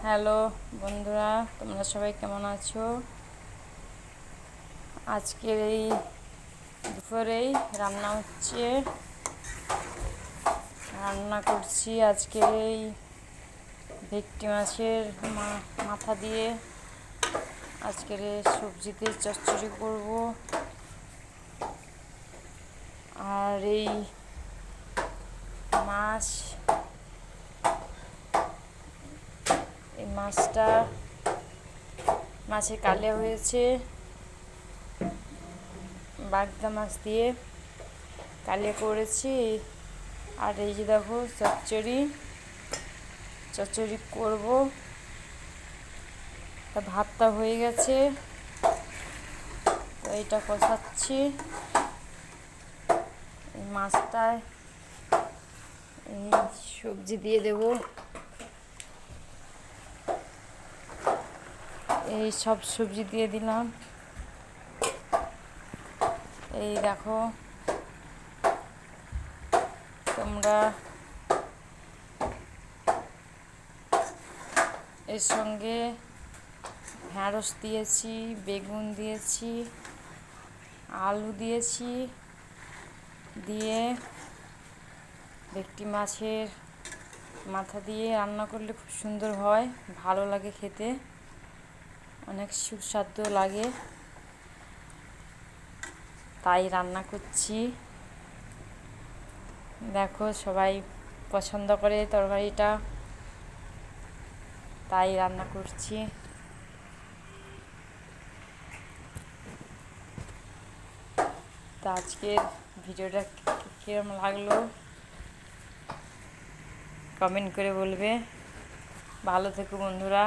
Hello বন্ধুরা, তোমরা সবাই কেমন আছো? আজকের এই দুপুরেই রান্না করছি আজকের এই ভেটকি মাছের মাথা দিয়ে আজকের এই সবজিতে চচ্চড়ি করব। আর এই মাছটা মাছের কালিয়া হয়েছে, বাগদা মাছ দিয়ে কালিয়া করেছি। আর এই যে দেখো চচ্চড়ি করব। তা ভাতটা হয়ে গেছে, তো এইটা কষাচ্ছি। এই মাছটায় এই সবজি দিয়ে দেব। এই সব সবজি দিয়ে দিলাম। এই দেখো, তোমরা এর সঙ্গে ঢেঁড়স দিয়েছি, বেগুন দিয়েছি, আলু দিয়েছি, দিয়ে ভেটকি মাছের মাথা দিয়ে রান্না করলে খুব সুন্দর হয়, ভালো লাগে খেতে, অনেক সুস্বাদু লাগে, তাই রান্না করছি। দেখো সবাই পছন্দ করে তরকারিটা, তাই রান্না করছি। তো আজকের ভিডিওটা কীরকম লাগলো কমেন্ট করে বলবে। ভালো থেকো বন্ধুরা।